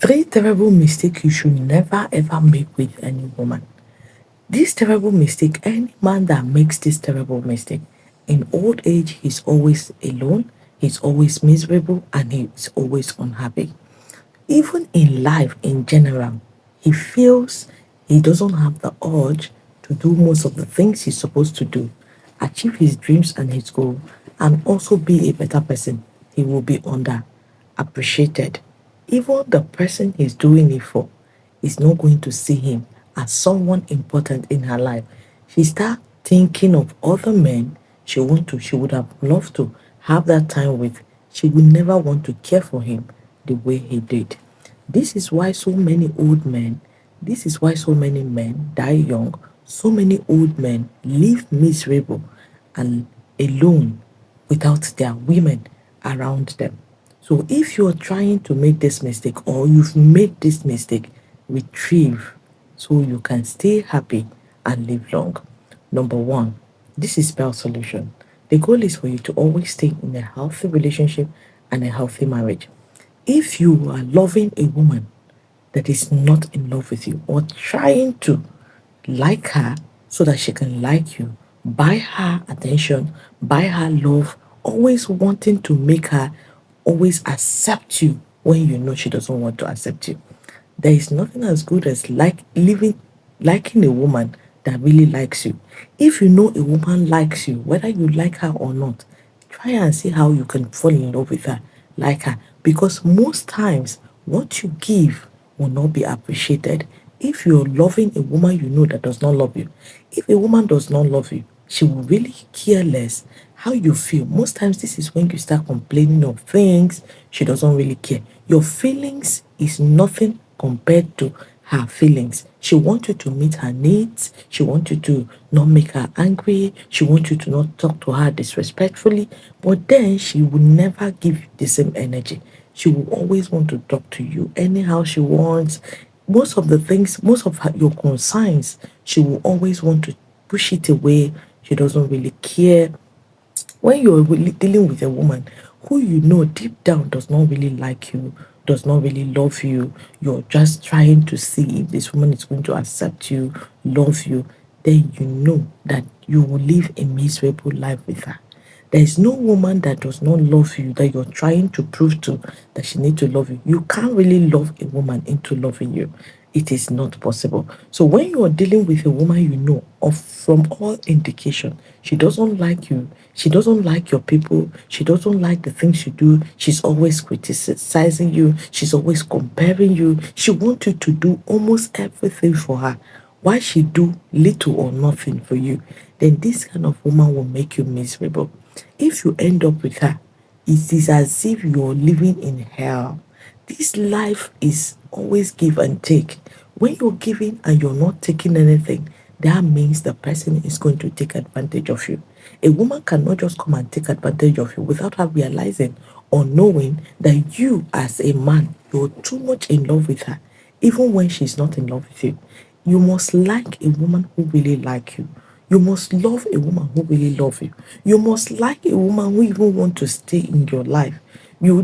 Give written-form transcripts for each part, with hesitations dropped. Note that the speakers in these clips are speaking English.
Three terrible mistakes you should never ever make with any woman. This terrible mistake, any man that makes this terrible mistake, in old age, he's always alone, he's always miserable, and he's always unhappy. Even in life in general, he feels he doesn't have the urge to do most of the things he's supposed to do, achieve his dreams and his goal, and also be a better person. He will be under appreciated. Even the person he's doing it for is not going to see him as someone important in her life. She start thinking of other men she would have loved to have that time with. She would never want to care for him the way he did. This is why so many old men, this is why so many men die young, so many old men live miserable and alone without their women around them. So if you're trying to make this mistake or you've made this mistake, retrieve so you can stay happy and live long. Number one, this is spell solution. The goal is for you to always stay in a healthy relationship and a healthy marriage. If you are loving a woman that is not in love with you or trying to like her so that she can like you, buy her attention, buy her love, always wanting to make her always accept you when you know she doesn't want to accept you. There is nothing as good as liking a woman that really likes you. If you know a woman likes you, whether you like her or not, try and see how you can fall in love with her, like her. Because most times what you give will not be appreciated if you're loving a woman you know that does not love you. If a woman does not love you, she will really care less how you feel. Most times, this is when you start complaining of things she doesn't really care. Your feelings is nothing compared to her feelings. She wants you to meet her needs. She wants you to not make her angry. She wants you to not talk to her disrespectfully. But then she will never give you the same energy. She will always want to talk to you anyhow she wants. Most of the things, most of your concerns, she will always want to push it away. She doesn't really care. When you're really dealing with a woman who you know deep down does not really like you, does not really love you, you're just trying to see if this woman is going to accept you, love you, then you know that you will live a miserable life with her. There is no woman that does not love you that you're trying to prove to that she needs to love you. You can't really love a woman into loving you. It is not possible. So when you are dealing with a woman you know of from all indication, she doesn't like you, she doesn't like your people, she doesn't like the things you do, she's always criticizing you, she's always comparing you, she wants you to do almost everything for her. Why she do little or nothing for you, then this kind of woman will make you miserable. If you end up with her, it is as if you're living in hell. This life is always give and take. When you're giving and you're not taking anything, that means the person is going to take advantage of you. A woman cannot just come and take advantage of you without her realizing or knowing that you, as a man, you're too much in love with her, even when she's not in love with you. You must like a woman who really like you. You must love a woman who really love you. You must like a woman who even want to stay in your life. You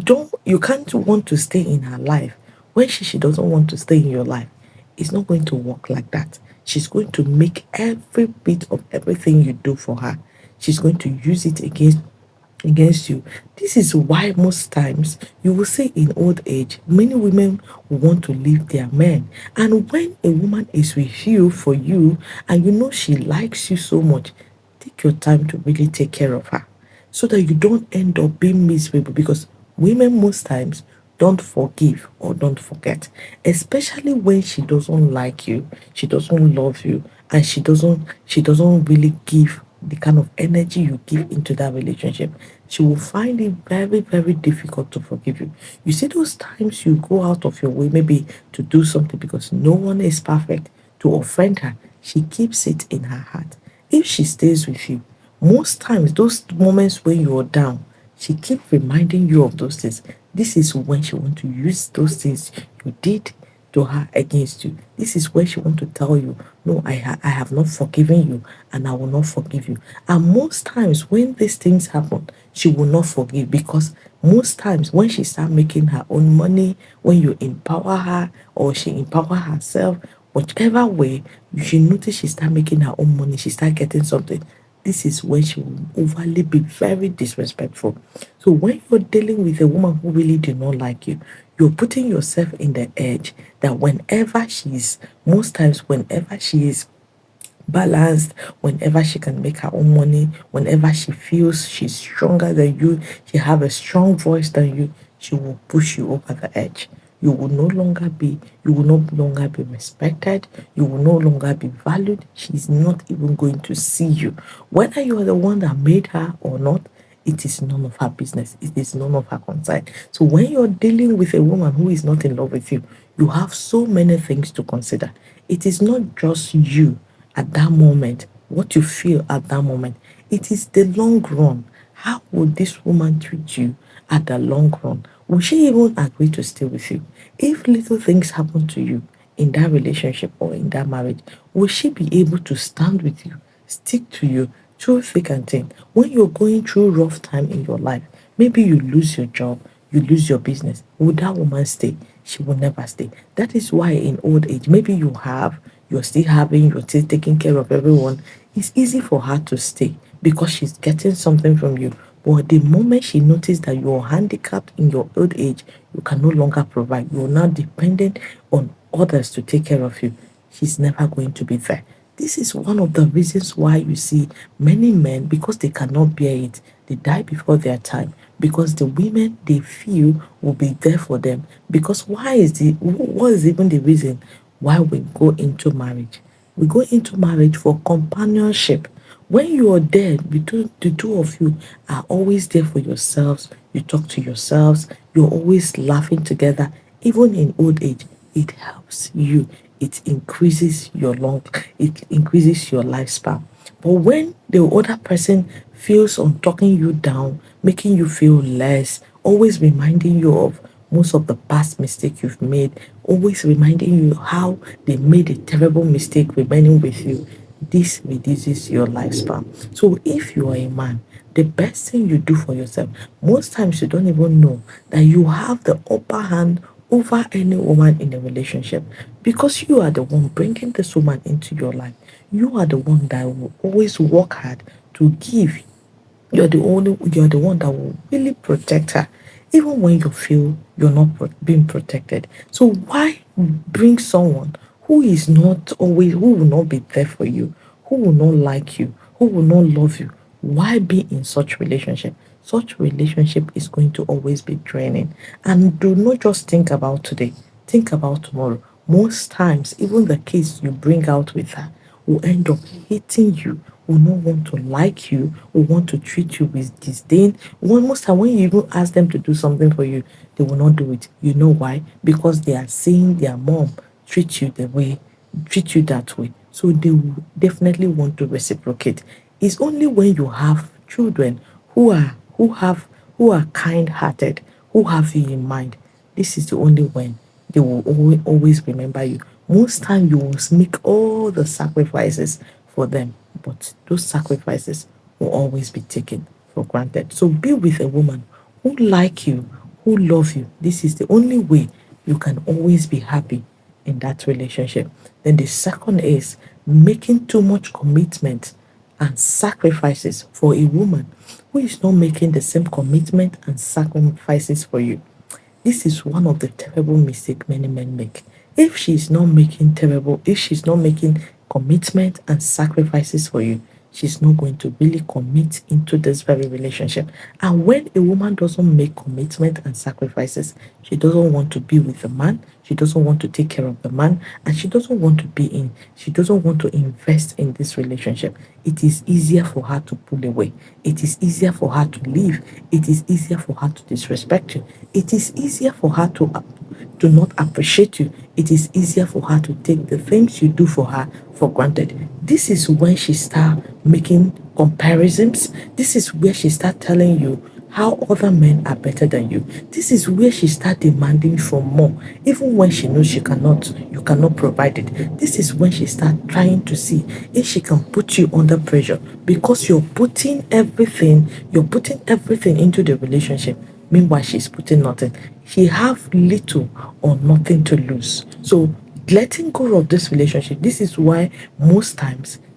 can't want to stay in her life when she doesn't want to stay in your life. It's not going to work like that. She's going to make every bit of everything you do for her. She's going to use it against you. This is why most times you will see in old age, many women want to leave their men. And when a woman is with you for you and you know she likes you so much, take your time to really take care of her so that you don't end up being miserable because women most times don't forgive or don't forget, especially when she doesn't like you, she doesn't love you, and she doesn't really give the kind of energy you give into that relationship. She will find it very, very difficult to forgive you. You see, those times you go out of your way, maybe to do something because no one is perfect, to offend her, she keeps it in her heart. If she stays with you, most times those moments when you're down, she keep reminding you of those things. This is when she want to use those things you did to her against you. This is where she want to tell you, no, I have not forgiven you, and I will not forgive you. And most times when these things happen, she will not forgive, because most times when she start making her own money, when you empower her or she empower herself, whichever way, you should notice she start making her own money, she start getting something. This is when she will overly be very disrespectful. So when you're dealing with a woman who really do not like you, you're putting yourself in the edge that whenever she's, most times whenever she is balanced, whenever she can make her own money, whenever she feels she's stronger than you, she have a strong voice than you, she will push you over the edge. You will no longer be respected, you will no longer be valued. She's not even going to see you. Whether you are the one that made her or not, it is none of her business. It is none of her concern. So when you're dealing with a woman who is not in love with you, you have so many things to consider. It is not just you at that moment, what you feel at that moment. It is the long run. How would this woman treat you at the long run? Will she even agree to stay with you? If little things happen to you in that relationship or in that marriage, will she be able to stand with you, stick to you through thick and thin? When you're going through rough time in your life, maybe you lose your job, you lose your business, will that woman stay? She will never stay. That is why in old age, maybe you're still having, you're still taking care of everyone. It's easy for her to stay because she's getting something from you. But the moment she notices that you're handicapped in your old age, you can no longer provide, you're now dependent on others to take care of you, she's never going to be there. This is one of the reasons why you see many men, because they cannot bear it, they die before their time, because the women they feel will be there for them. Because what is even the reason why we go into marriage? We go into marriage for companionship. When you are there, the two of you are always there for yourselves. You talk to yourselves, you're always laughing together. Even in old age, it helps you. It increases your lifespan. But when the other person feels on talking you down, making you feel less, always reminding you of most of the past mistake you've made, always reminding you how they made a terrible mistake remaining with you, this reduces your lifespan. So if you are a man, the best thing you do for yourself, most times you don't even know that you have the upper hand over any woman in a relationship, because you are the one bringing this woman into your life. You are the one that will always work hard to give. You're the one that will really protect her, even when you feel you're not being protected. So why bring someone who will not be there for you, who will not like you, who will not love you? Why be in such relationship? Such relationship is going to always be draining. And do not just think about today, think about tomorrow. Most times, even the kids you bring out with her will end up hating you, will not want to like you, will want to treat you with disdain. Most time when you even ask them to do something for you, they will not do it. You know why? Because they are seeing their mom treat you treat you that way. So they will definitely want to reciprocate. It's only when you have children who are kind hearted, who have you in mind. This is the only when they will always remember you. Most time you will make all the sacrifices for them, but those sacrifices will always be taken for granted. So be with a woman who like you, who love you. This is the only way you can always be happy in that relationship. Then the second is making too much commitment and sacrifices for a woman who is not making the same commitment and sacrifices for you. This is one of the terrible mistakes many men make. If she's not making commitment and sacrifices for you, she's not going to really commit into this very relationship. And when a woman doesn't make commitment and sacrifices, she doesn't want to be with the man, she doesn't want to take care of the man, and she doesn't want to invest in this relationship. It is easier for her to pull away. It is easier for her to leave. It is easier for her to disrespect you. It is easier for her to not appreciate you. It is easier for her to take the things you do for her for granted. This is when she start making comparisons. This is where she start telling you how other men are better than you. This is where she start demanding for more, even when she knows you cannot provide it. This is when she start trying to see if she can put you under pressure because you're putting everything into the relationship. Meanwhile, she's putting nothing. She have little or nothing to lose. So letting go of this relationship, this is why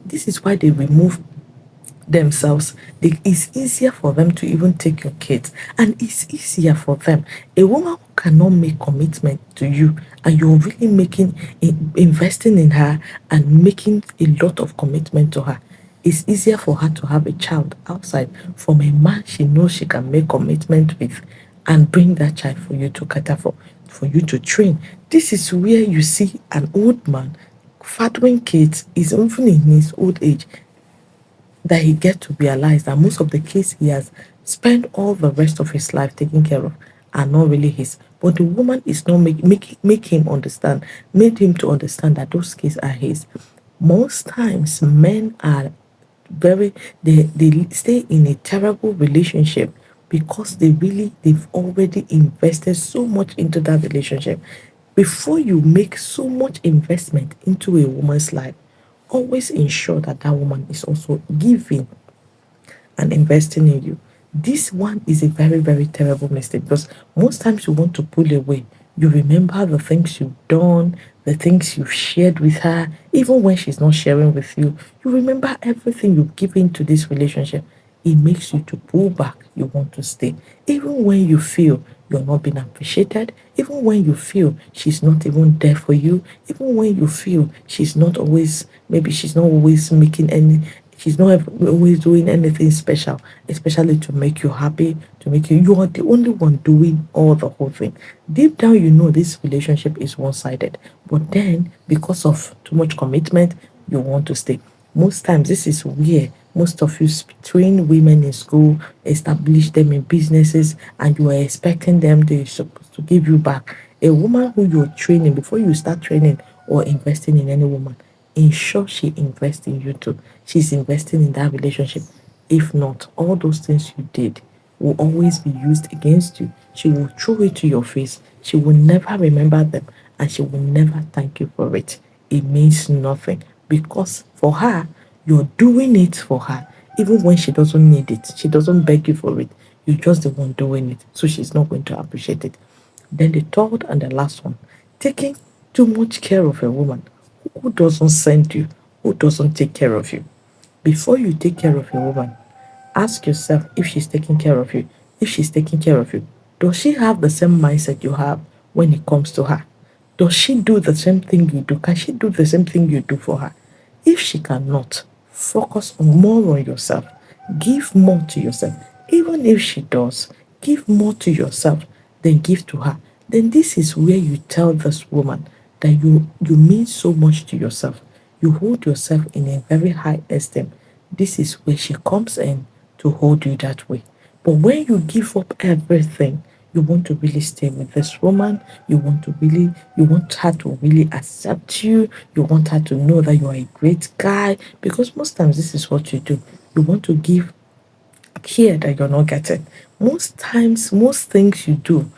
they remove themselves. It's easier for them to even take your kids, and it's easier for them. A woman who cannot make commitment to you and you're really investing in her and making a lot of commitment to her, it's easier for her to have a child outside from a man she knows she can make commitment with and bring that child for you to cater for you to train. This is where you see an old man fathering kids is even in his old age that he get to realize that most of the kids he has spent all the rest of his life taking care of are not really his. But the woman is not make him understand, made him to understand that those kids are his. Most times men are they stay in a terrible relationship because they've already invested so much into that relationship. Before you make so much investment into a woman's life, always ensure that that woman is also giving and investing in you. This one is a very, very terrible mistake because most times you want to pull away. You remember the things you've done, the things you've shared with her, even when she's not sharing with you. You remember everything you've given to this relationship. It makes you to pull back. You want to stay. Even when you feel you're not being appreciated, even when you feel she's not even there for you, even when you feel she's not always making any she's not always doing anything special, especially to make you happy, you are the only one doing all the whole thing. Deep down, you know this relationship is one sided, but then because of too much commitment, you want to stay. Most times, this is where most of you train women in school, establish them in businesses, and you are expecting them they're supposed to give you back. A woman who you're training before you start training or investing in any woman, ensure she invests in you too. She's investing in that relationship. If not, all those things you did will always be used against you. She will throw it to your face. She will never remember them and she will never thank you for it. It means nothing because for her, you're doing it for her. Even when she doesn't need it, she doesn't beg you for it. You're just the one doing it. So she's not going to appreciate it. Then the third and the last one, taking too much care of a woman who doesn't send you, who doesn't take care of you. Before you take care of a woman, ask yourself if she's taking care of you. If she's taking care of you, does she have the same mindset you have when it comes to her? Does she do the same thing you do? Can she do the same thing you do for her? If she cannot, focus more on yourself. Give more to yourself. Even if she does, give more to yourself than give to her. Then this is where you tell this woman that you mean so much to yourself. You hold yourself in a very high esteem. This is where she comes in to hold you that way. But when you give up everything, you want to really stay with this woman, you want her to really accept you, you want her to know that you are a great guy. Because most times this is what you do. You want to give care that you're not getting. Most times, most things you do,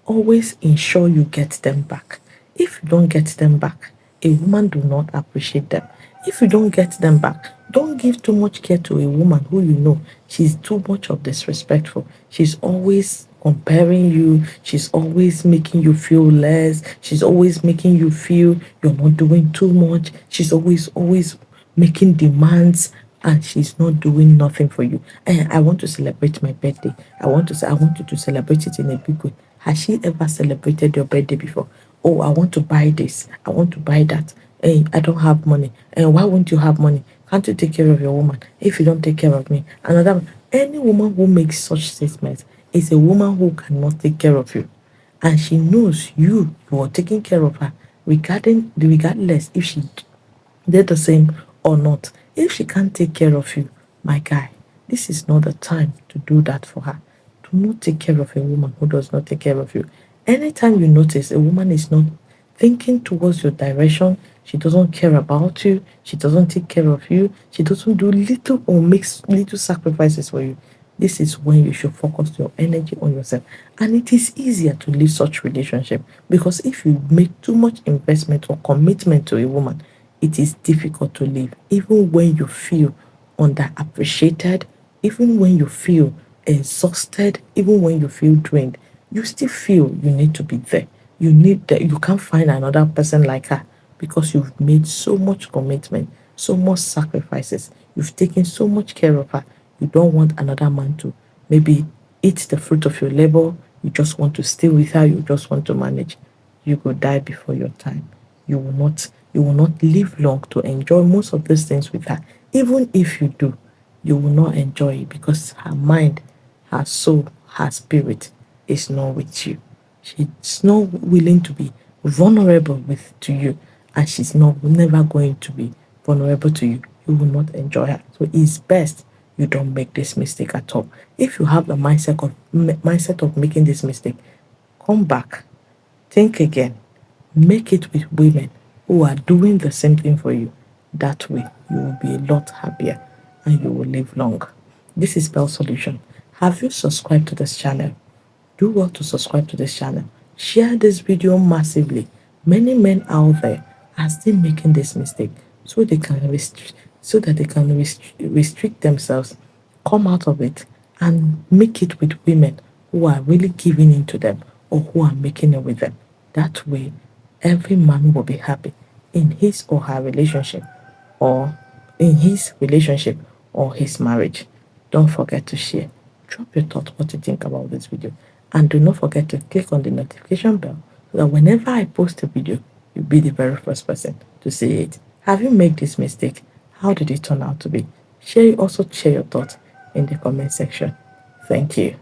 always ensure you get them back. If you don't get them back, a woman do not appreciate them. If you don't get them back, don't give too much care to a woman who you know she's too much of disrespectful. She's always comparing you, she's always making you feel less, she's always making you feel you're not doing too much, she's always making demands and she's not doing nothing for you. And I want to celebrate my birthday. I want you to celebrate it in a big way. Has she ever celebrated your birthday before? Oh, I want to buy this. I want to buy that. Hey, I don't have money. And why won't you have money? Can't you take care of your woman? If you don't take care of me, any woman who makes such statements is a woman who cannot take care of you, and she knows you are taking care of her, regardless if she did the same or not. If she can't take care of you, my guy, this is not the time to do that for her. Do not take care of a woman who does not take care of you. Anytime you notice a woman is not thinking towards your direction, she doesn't care about you, she doesn't take care of you, she doesn't do little or makes little sacrifices for you, This is when you should focus your energy on yourself. And it is easier to leave such relationship because if you make too much investment or commitment to a woman, it is difficult to leave. Even when you feel underappreciated, even when you feel exhausted, even when you feel drained, you still feel you need to be there. You need that you can't find another person like her because you've made so much commitment, so much sacrifices. You've taken so much care of her. You don't want another man to maybe eat the fruit of your labor. You just want to stay with her. You just want to manage. You will die before your time. You will not live long to enjoy most of these things with her. Even if you do, you will not enjoy it because her mind, her soul, her spirit is not with you. She's not willing to be vulnerable with to you, and she's not never going to be vulnerable to you. You will not enjoy her. So it's best you don't make this mistake at all. If you have the mindset of making this mistake, come back, think again, make it with women who are doing the same thing for you. That way, you will be a lot happier and you will live long. This is Bell Solution. Have you subscribed to this channel? Do well to subscribe to this channel. Share this video massively. Many men out there are still making this mistake, so they can restrict themselves, come out of it, and make it with women who are really giving into them or who are making it with them. That way, every man will be happy in his or her relationship or in his relationship or his marriage. Don't forget to share. Drop your thought what you think about this video. And do not forget to click on the notification bell so that whenever I post a video, you'll be the very first person to see it. Have you made this mistake? How did it turn out to be? Also share your thoughts in the comment section. Thank you.